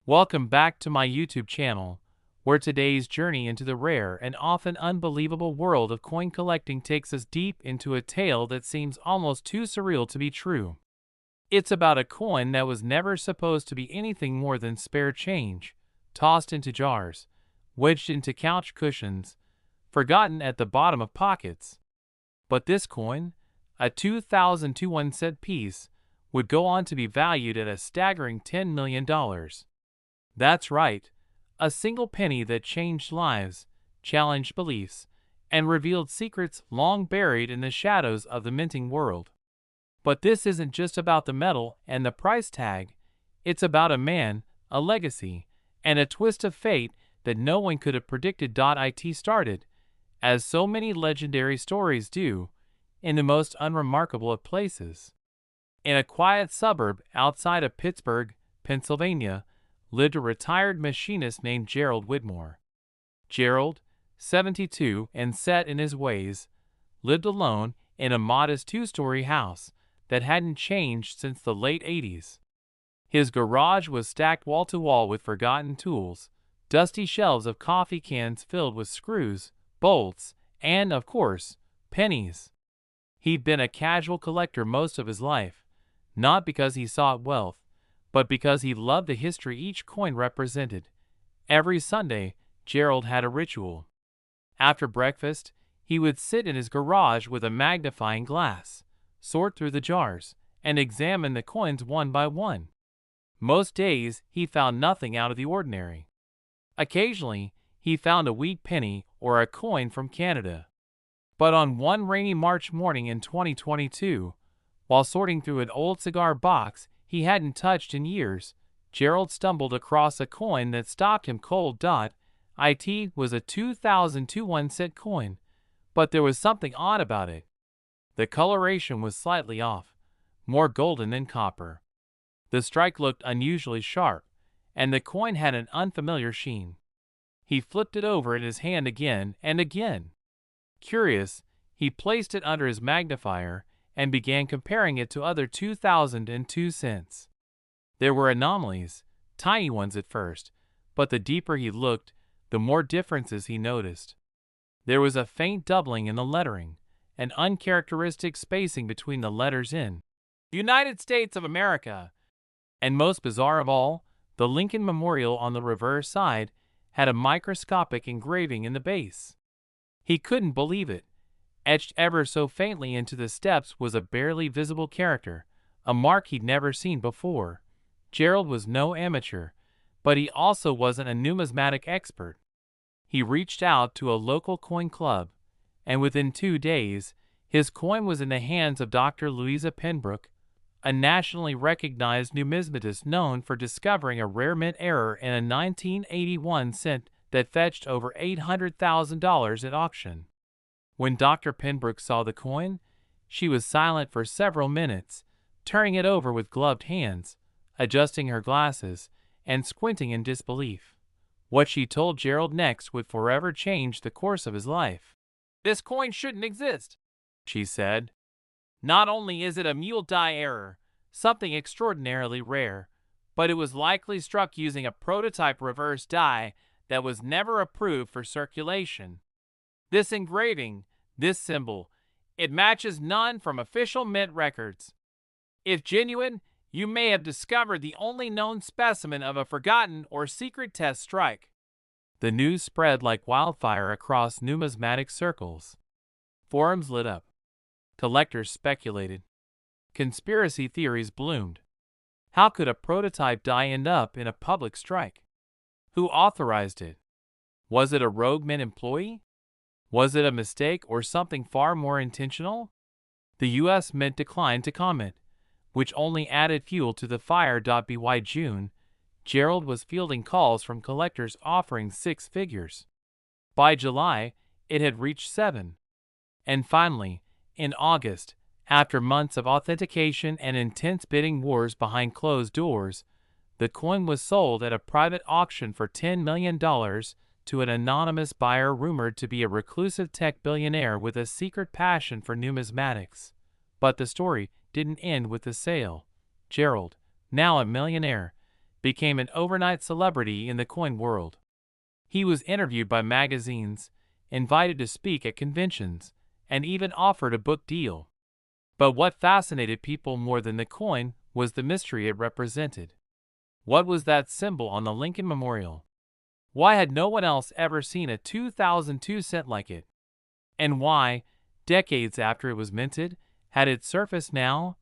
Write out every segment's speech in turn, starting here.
Welcome back to my YouTube channel, where today's journey into the rare and often unbelievable world of coin collecting takes us deep into a tale that seems almost too surreal to be true. It's about a coin that was never supposed to be anything more than spare change, tossed into jars, wedged into couch cushions, forgotten at the bottom of pockets. But this coin, a 2002 1-cent piece, would go on to be valued at a staggering $10 million. That's right, a single penny that changed lives, challenged beliefs, and revealed secrets long buried in the shadows of the minting world. But this isn't just about the metal and the price tag, it's about a man, a legacy, and a twist of fate that no one could have predicted. It started, as so many legendary stories do, in the most unremarkable of places. In a quiet suburb outside of Pittsburgh, Pennsylvania, lived a retired machinist named Gerald Whitmore. Gerald, 72 and set in his ways, lived alone in a modest two-story house that hadn't changed since the late 80s. His garage was stacked wall-to-wall with forgotten tools, dusty shelves of coffee cans filled with screws, bolts, and, of course, pennies. He'd been a casual collector most of his life, not because he sought wealth, but because he loved the history each coin represented. Every Sunday, Gerald had a ritual. After breakfast, he would sit in his garage with a magnifying glass, sort through the jars, and examine the coins one by one. Most days, he found nothing out of the ordinary. Occasionally, he found a weak penny or a coin from Canada. But on one rainy March morning in 2022, while sorting through an old cigar box he hadn't touched in years, Gerald stumbled across a coin that stopped him cold. It was a 2002 1-cent coin, but there was something odd about it. The coloration was slightly off, more golden than copper. The strike looked unusually sharp, and the coin had an unfamiliar sheen. He flipped it over in his hand again and again. Curious, he placed it under his magnifier and began comparing it to other 2002 cents. There were anomalies, tiny ones at first, but the deeper he looked, the more differences he noticed. There was a faint doubling in the lettering, an uncharacteristic spacing between the letters in United States of America, and most bizarre of all, the Lincoln Memorial on the reverse side had a microscopic engraving in the base. He couldn't believe it. Etched ever so faintly into the steps was a barely visible character, a mark he'd never seen before. Gerald was no amateur, but he also wasn't a numismatic expert. He reached out to a local coin club, and within 2 days, his coin was in the hands of Dr. Louisa Penbrook, a nationally recognized numismatist known for discovering a rare mint error in a 1981 cent that fetched over $800,000 at auction. When Dr. Penbrook saw the coin, she was silent for several minutes, turning it over with gloved hands, adjusting her glasses, and squinting in disbelief. What she told Gerald next would forever change the course of his life. "This coin shouldn't exist," she said. "Not only is it a mule die error, something extraordinarily rare, but it was likely struck using a prototype reverse die that was never approved for circulation. This engraving, this symbol, it matches none from official mint records. If genuine, you may have discovered the only known specimen of a forgotten or secret test strike." The news spread like wildfire across numismatic circles. Forums lit up. Collectors speculated. Conspiracy theories bloomed. How could a prototype die end up in a public strike? Who authorized it? Was it a rogue mint employee? Was it a mistake or something far more intentional? The U.S. Mint declined to comment, which only added fuel to the fire. By June, Gerald was fielding calls from collectors offering 6 figures. By July, it had reached 7. And finally, in August, after months of authentication and intense bidding wars behind closed doors, the coin was sold at a private auction for $10 million to an anonymous buyer rumored to be a reclusive tech billionaire with a secret passion for numismatics. But the story didn't end with the sale. Gerald, now a millionaire, became an overnight celebrity in the coin world. He was interviewed by magazines, invited to speak at conventions, and even offered a book deal. But what fascinated people more than the coin was the mystery it represented. What was that symbol on the Lincoln Memorial? Why had no one else ever seen a 2002 cent like it? And why, decades after it was minted, had it surfaced now?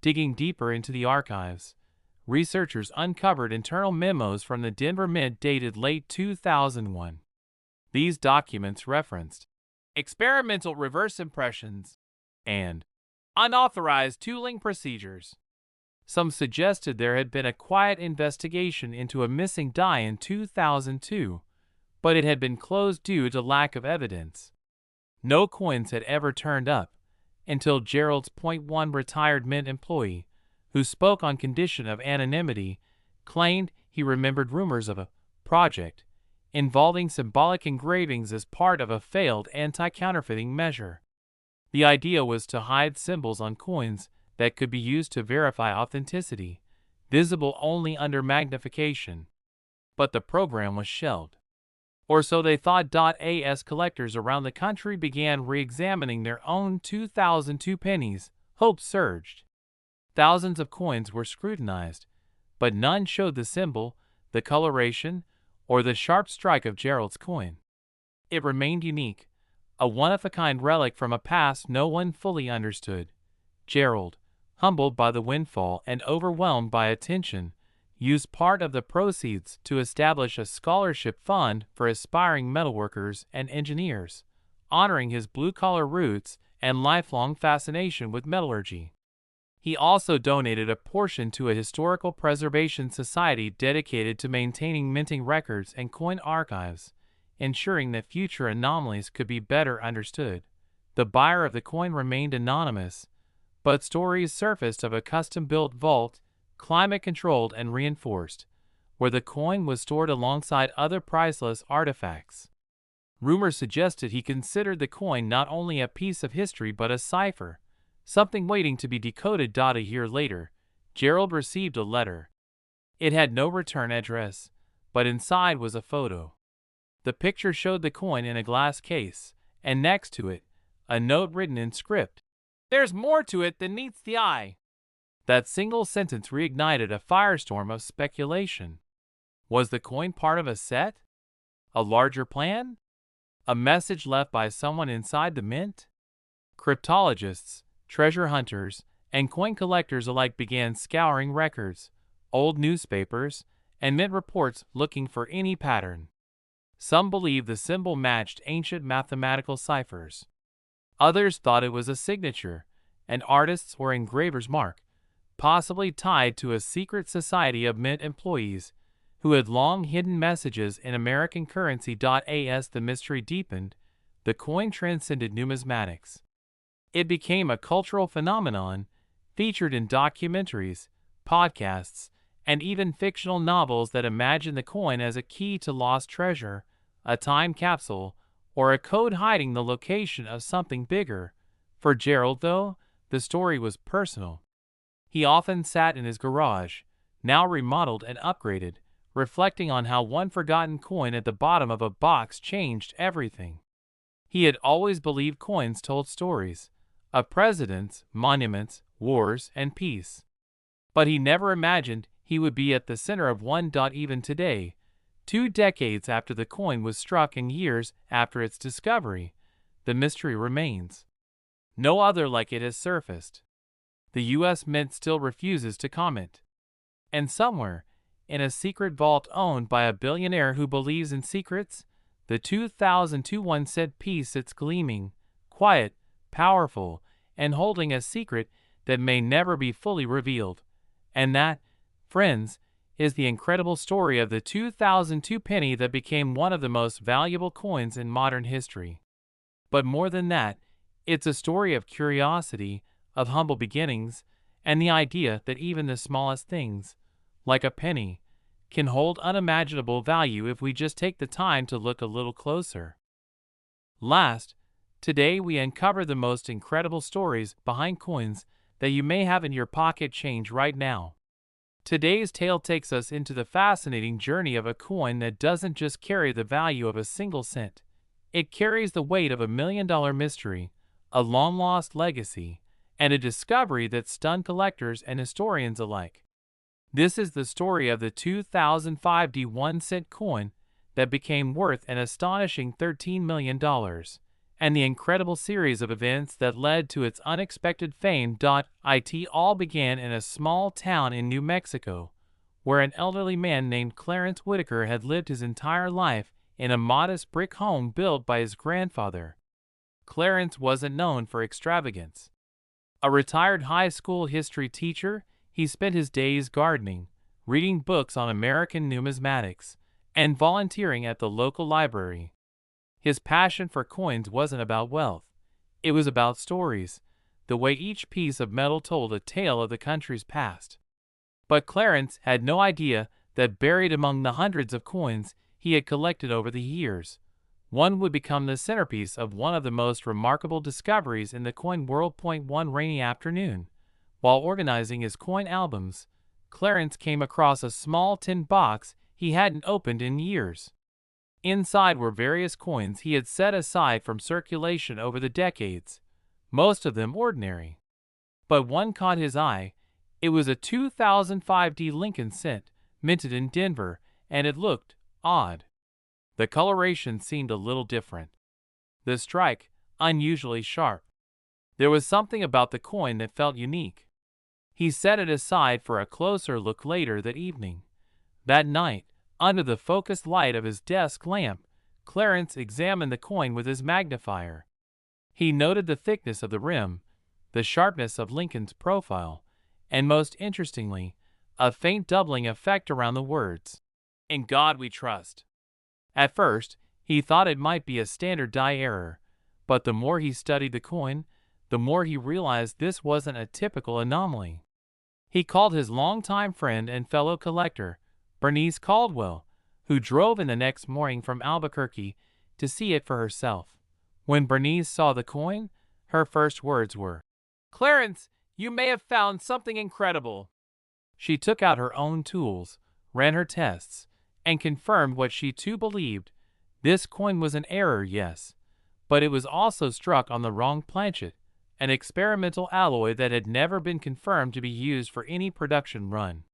Digging deeper into the archives, researchers uncovered internal memos from the Denver Mint dated late 2001. These documents referenced experimental reverse impressions and unauthorized tooling procedures. Some suggested there had been a quiet investigation into a missing die in 2002, but it had been closed due to lack of evidence. No coins had ever turned up until Gerald's .1 retired Mint employee, who spoke on condition of anonymity, claimed he remembered rumors of a project involving symbolic engravings as part of a failed anti-counterfeiting measure. The idea was to hide symbols on coins that could be used to verify authenticity, visible only under magnification. But the program was shelved. Or so they thought. As collectors around the country began re-examining their own 2002 pennies, hope surged. Thousands of coins were scrutinized, but none showed the symbol, the coloration, or the sharp strike of Gerald's coin. It remained unique, a one-of-a-kind relic from a past no one fully understood. Gerald, humbled by the windfall and overwhelmed by attention, used part of the proceeds to establish a scholarship fund for aspiring metalworkers and engineers, honoring his blue-collar roots and lifelong fascination with metallurgy. He also donated a portion to a historical preservation society dedicated to maintaining minting records and coin archives, ensuring that future anomalies could be better understood. The buyer of the coin remained anonymous, but stories surfaced of a custom-built vault, climate-controlled and reinforced, where the coin was stored alongside other priceless artifacts. Rumors suggested he considered the coin not only a piece of history but a cipher, something waiting to be decoded. A year later, Gerald received a letter. It had no return address, but inside was a photo. The picture showed the coin in a glass case, and next to it, a note written in script. "There's more to it than meets the eye." That single sentence reignited a firestorm of speculation. Was the coin part of a set? A larger plan? A message left by someone inside the mint? Cryptologists, treasure hunters, and coin collectors alike began scouring records, old newspapers, and mint reports looking for any pattern. Some believed the symbol matched ancient mathematical ciphers. Others thought it was a signature, an artist's or engraver's mark, possibly tied to a secret society of mint employees who had long hidden messages in American currency. As the mystery deepened, the coin transcended numismatics. It became a cultural phenomenon, featured in documentaries, podcasts, and even fictional novels that imagined the coin as a key to lost treasure, a time capsule, or a code hiding the location of something bigger. For Gerald, though, the story was personal. He often sat in his garage, now remodeled and upgraded, reflecting on how one forgotten coin at the bottom of a box changed everything. He had always believed coins told stories of presidents, monuments, wars, and peace. But he never imagined he would be at the center of one. Even today, 2 decades after the coin was struck and years after its discovery, the mystery remains. No other like it has surfaced. The U.S. Mint still refuses to comment. And somewhere, in a secret vault owned by a billionaire who believes in secrets, the 2002 1-cent piece sits gleaming, quiet, powerful, and holding a secret that may never be fully revealed. And that, friends, is the incredible story of the 2002 penny that became one of the most valuable coins in modern history. But more than that, it's a story of curiosity, of humble beginnings, and the idea that even the smallest things, like a penny, can hold unimaginable value if we just take the time to look a little closer. Last, today we uncover the most incredible stories behind coins that you may have in your pocket change right now. Today's tale takes us into the fascinating journey of a coin that doesn't just carry the value of a single cent. It carries the weight of $1 million mystery, a long-lost legacy, and a discovery that stunned collectors and historians alike. This is the story of the 2005 1-cent coin that became worth an astonishing $13 million, and the incredible series of events that led to its unexpected fame. It all began in a small town in New Mexico, where an elderly man named Clarence Whitaker had lived his entire life in a modest brick home built by his grandfather. Clarence wasn't known for extravagance. A retired high school history teacher, he spent his days gardening, reading books on American numismatics, and volunteering at the local library. His passion for coins wasn't about wealth. It was about stories, the way each piece of metal told a tale of the country's past. But Clarence had no idea that buried among the hundreds of coins he had collected over the years, one would become the centerpiece of one of the most remarkable discoveries in the coin world. One rainy afternoon, while organizing his coin albums, Clarence came across a small tin box he hadn't opened in years. Inside were various coins he had set aside from circulation over the decades, most of them ordinary. But one caught his eye. It was a 2005 Lincoln cent, minted in Denver, and it looked odd. The coloration seemed a little different. The strike, unusually sharp. There was something about the coin that felt unique. He set it aside for a closer look later that evening. That night, under the focused light of his desk lamp, Clarence examined the coin with his magnifier. He noted the thickness of the rim, the sharpness of Lincoln's profile, and most interestingly, a faint doubling effect around the words, "In God We Trust." At first, he thought it might be a standard die error, but the more he studied the coin, the more he realized this wasn't a typical anomaly. He called his longtime friend and fellow collector, Bernice Caldwell, who drove in the next morning from Albuquerque to see it for herself. When Bernice saw the coin, her first words were, "Clarence, you may have found something incredible." She took out her own tools, ran her tests, and confirmed what she too believed. This coin was an error, yes, but it was also struck on the wrong planchet, an experimental alloy that had never been confirmed to be used for any production run.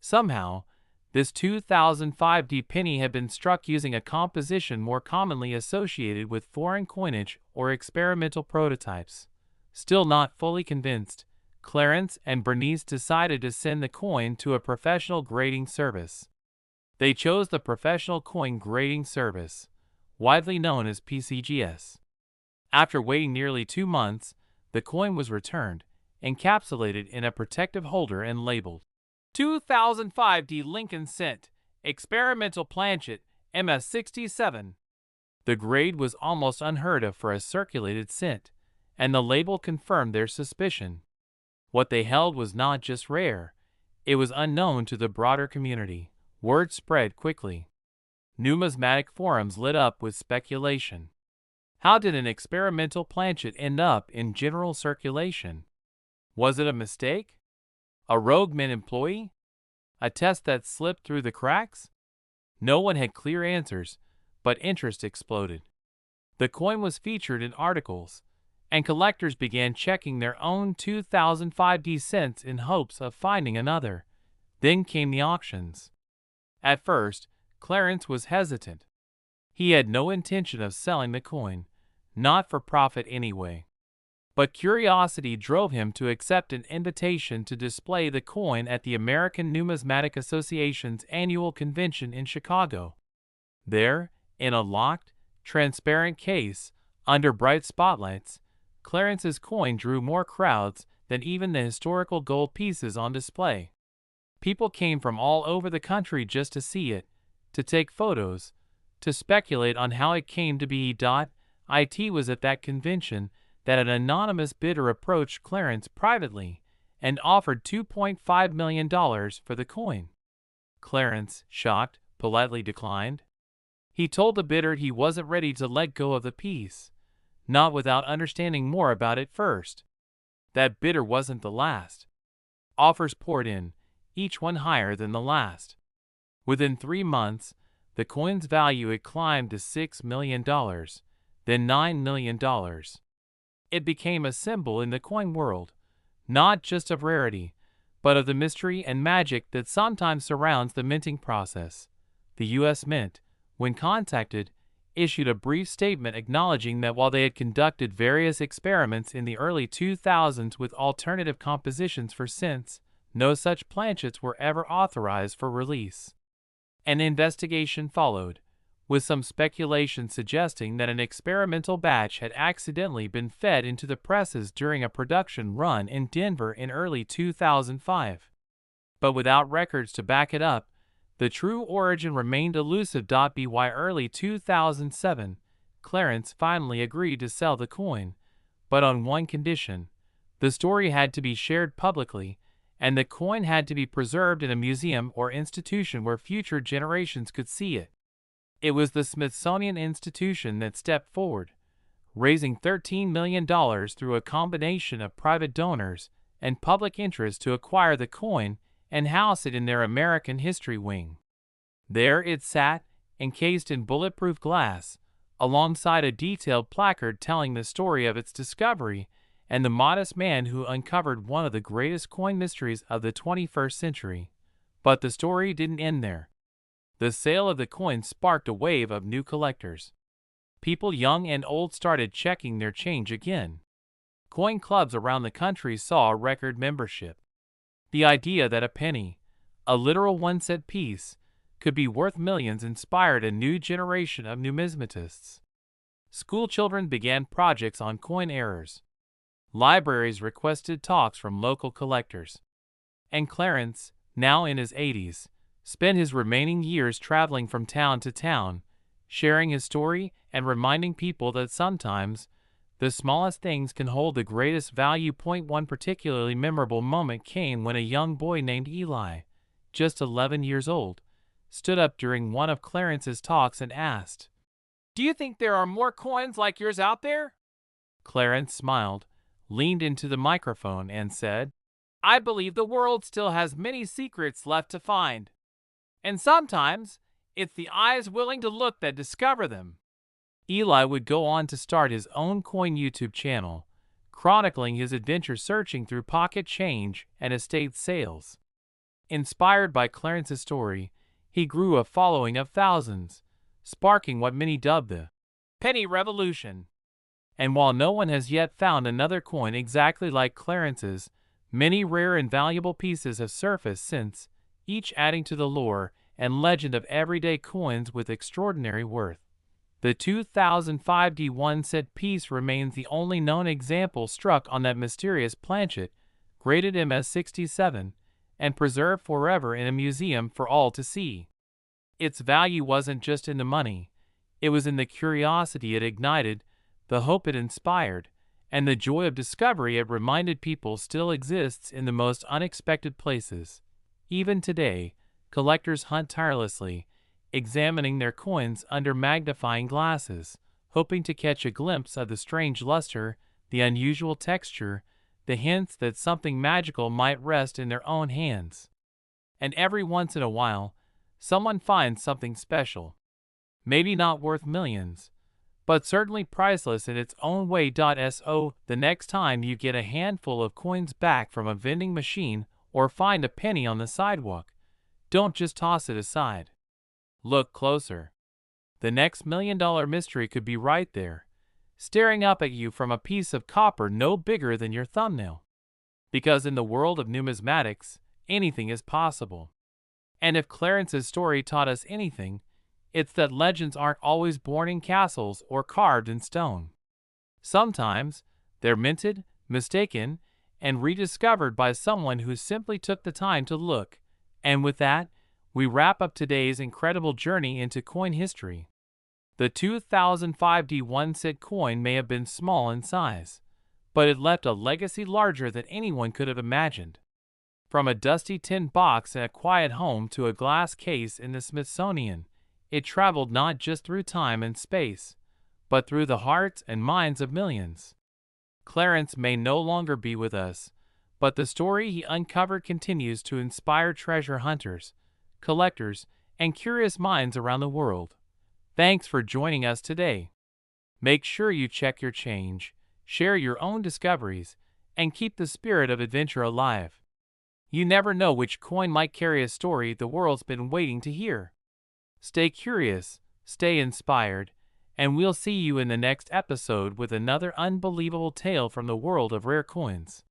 Somehow, this 2005 penny had been struck using a composition more commonly associated with foreign coinage or experimental prototypes. Still not fully convinced, Clarence and Bernice decided to send the coin to a professional grading service. They chose the Professional Coin Grading Service, widely known as PCGS. After waiting nearly 2 months, the coin was returned, encapsulated in a protective holder and labeled 2005 Lincoln cent, experimental planchet, MS67. The grade was almost unheard of for a circulated cent, and the label confirmed their suspicion. What they held was not just rare, it was unknown to the broader community. Word spread quickly. Numismatic forums lit up with speculation. How did an experimental planchet end up in general circulation? Was it a mistake? A rogue mint employee? A test that slipped through the cracks? No one had clear answers, but interest exploded. The coin was featured in articles, and collectors began checking their own 2005 cents in hopes of finding another. Then came the auctions. At first, Clarence was hesitant. He had no intention of selling the coin, not for profit anyway. But curiosity drove him to accept an invitation to display the coin at the American Numismatic Association's annual convention in Chicago. There, in a locked, transparent case, under bright spotlights, Clarence's coin drew more crowds than even the historical gold pieces on display. People came from all over the country just to see it, to take photos, to speculate on how it came to be. It was at that convention that an anonymous bidder approached Clarence privately and offered $2.5 million for the coin. Clarence, shocked, politely declined. He told the bidder he wasn't ready to let go of the piece, not without understanding more about it first. That bidder wasn't the last. Offers poured in, each one higher than the last. Within 3 months, the coin's value had climbed to $6 million, then $9 million. It became a symbol in the coin world, not just of rarity, but of the mystery and magic that sometimes surrounds the minting process. The U.S. Mint, when contacted, issued a brief statement acknowledging that while they had conducted various experiments in the early 2000s with alternative compositions for cents, no such planchets were ever authorized for release. An investigation followed, with some speculation suggesting that an experimental batch had accidentally been fed into the presses during a production run in Denver in early 2005. But without records to back it up, the true origin remained elusive. By early 2007, Clarence finally agreed to sell the coin, but on one condition: the story had to be shared publicly, and the coin had to be preserved in a museum or institution where future generations could see it. It was the Smithsonian Institution that stepped forward, raising $13 million through a combination of private donors and public interest to acquire the coin and house it in their American History Wing. There it sat, encased in bulletproof glass, alongside a detailed placard telling the story of its discovery and the modest man who uncovered one of the greatest coin mysteries of the 21st century. But the story didn't end there. The sale of the coin sparked a wave of new collectors. People young and old started checking their change again. Coin clubs around the country saw a record membership. The idea that a penny, a literal 1-cent piece, could be worth millions inspired a new generation of numismatists. School children began projects on coin errors. Libraries requested talks from local collectors. And Clarence, now in his 80s, spent his remaining years traveling from town to town, sharing his story and reminding people that sometimes the smallest things can hold the greatest value. One particularly memorable moment came when a young boy named Eli, just 11 years old, stood up during one of Clarence's talks and asked, "Do you think there are more coins like yours out there?" Clarence smiled, leaned into the microphone, and said, "I believe the world still has many secrets left to find. And sometimes it's the eyes willing to look that discover them." Eli would go on to start his own coin YouTube channel, chronicling his adventures searching through pocket change and estate sales. Inspired by Clarence's story, he grew a following of thousands, sparking what many dubbed the penny revolution. And while no one has yet found another coin exactly like Clarence's, many rare and valuable pieces have surfaced since, each adding to the lore and legend of everyday coins with extraordinary worth. The 2005 1-cent piece remains the only known example struck on that mysterious planchet, graded MS-67, and preserved forever in a museum for all to see. Its value wasn't just in the money, it was in the curiosity it ignited, the hope it inspired, and the joy of discovery it reminded people still exists in the most unexpected places. Even today, collectors hunt tirelessly, examining their coins under magnifying glasses, hoping to catch a glimpse of the strange luster, the unusual texture, the hints that something magical might rest in their own hands. And every once in a while, someone finds something special. Maybe not worth millions, but certainly priceless in its own way. So, the next time you get a handful of coins back from a vending machine or find a penny on the sidewalk, don't just toss it aside. Look closer. The next $1 million mystery could be right there, staring up at you from a piece of copper no bigger than your thumbnail. Because in the world of numismatics, anything is possible. And if Clarence's story taught us anything, it's that legends aren't always born in castles or carved in stone. Sometimes they're minted, mistaken, and rediscovered by someone who simply took the time to look. And with that, we wrap up today's incredible journey into coin history. The 2005 1-cent coin may have been small in size, but it left a legacy larger than anyone could have imagined. From a dusty tin box in a quiet home to a glass case in the Smithsonian, it traveled not just through time and space, but through the hearts and minds of millions. Clarence may no longer be with us, but the story he uncovered continues to inspire treasure hunters, collectors, and curious minds around the world. Thanks for joining us today. Make sure you check your change, share your own discoveries, and keep the spirit of adventure alive. You never know which coin might carry a story the world's been waiting to hear. Stay curious, stay inspired, and we'll see you in the next episode with another unbelievable tale from the world of rare coins.